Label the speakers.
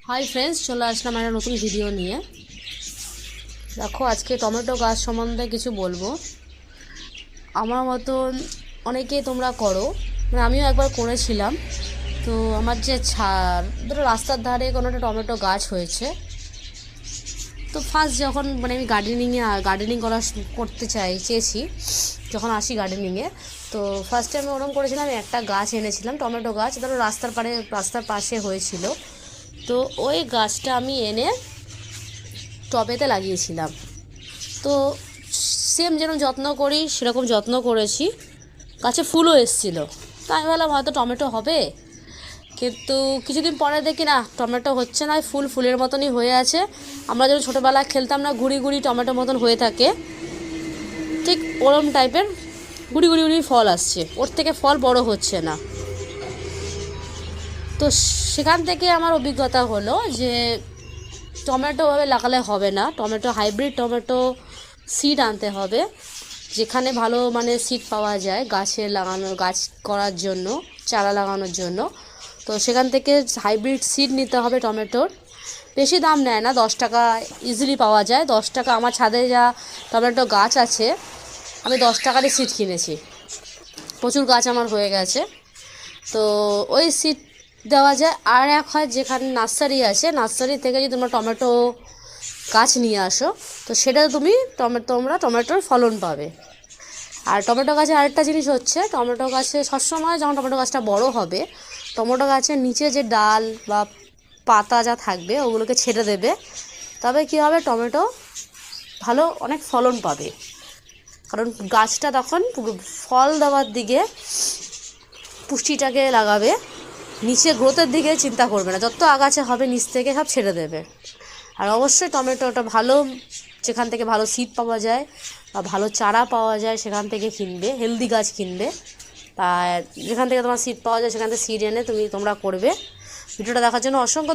Speaker 1: Hi friends, চলে আসলাম একটা নতুন ভিডিও নিয়ে। দেখো, আজকে টমেটো গাছ সম্বন্ধে কিছু বলবো। আমার মতন অনেকেই তোমরা করো, মানে আমিও একবার করেছিলাম। তো আমার যে ধরো রাস্তার ধারে কোনো একটা টমেটো গাছ হয়েছে। তো ফার্স্ট যখন আমি গার্ডেনিং করতে চেয়েছি, যখন আসি গার্ডেনিংয়ে, তো ফার্স্টে আমি ওরকম করেছিলাম। একটা গাছ এনেছিলাম, টমেটো গাছ, ধরো রাস্তার পাশে হয়েছিল। তো ওই গাছটা আমি এনে টবেতে লাগিয়েছিলাম। তো সেম যেরকম যত্ন করি সেরকম যত্ন করেছি, গাছে ফুলও এসেছিলো। তো আমি ভাবলাম হয়তো টমেটো হবে, কিন্তু কিছুদিন পরে দেখি না, টমেটো হচ্ছে না, ফুলের মতনই হয়ে আছে। আমরা যখন ছোটোবেলায় খেলতাম না, গুড়ি গুড়ি টমেটো মতন হয়ে থাকে, ঠিক ওরম টাইপের গুড়ি গুড়ি গুড়ি ফল আসছে, ওর থেকে ফল বড় হচ্ছে না। তো সেখান থেকে আমার অভিজ্ঞতা হলো যে টমেটো ভাবে লাগালে হবে না, হাইব্রিড টমেটো সিড আনতে হবে, যেখানে ভালো সিড পাওয়া যায় গাছ করার জন্য, চারা লাগানোর জন্য। তো সেখান থেকে হাইব্রিড সিড নিতে হবে টমেটোর। বেশি দাম নেয় না, 10 টাকা ইজিলি পাওয়া যায়। 10 টাকা, আমার ছাদে যা টমেটো গাছ আছে, আমি 10 টাকারই সিড কিনেছি, প্রচুর গাছ আমার হয়ে গেছে। তো ওই সিড দেওয়া যায়। আর এক হয়, যেখানে নার্সারি আছে, নার্সারি থেকে যদি তোমরা টমেটো গাছ নিয়ে আসো, তো সেটা তোমরা টমেটোর ফলন পাবে। আর টমেটো গাছে আরেকটা জিনিস হচ্ছে, টমেটো গাছে সবসময় যখন টমেটো গাছটা বড় হবে, টমেটো গাছের নিচে যে ডাল বা পাতা যা থাকবে ওগুলোকে ছেড়ে দেবে। তবে কী হবে, টমেটো অনেক ফলন পাবে। কারণ গাছটা তখন ফল দেওয়ার দিকে পুষ্টিটাকে লাগাবে, নিচে গ্রোথের দিকে চিন্তা করবে না। যত আগাছা হবে নিচ থেকে সব ছেড়ে দেবে। আর অবশ্যই টমেটোটা যেখান থেকে ভালো সিড পাওয়া যায় বা ভালো চারা পাওয়া যায় সেখান থেকে কিনবে, হেলদি গাছ কিনবে। আর যেখান থেকে তোমার সিড পাওয়া যায় সেখান থেকে সিড এনে তোমরা করবে। ভিডিওটা দেখার জন্য অসংখ্য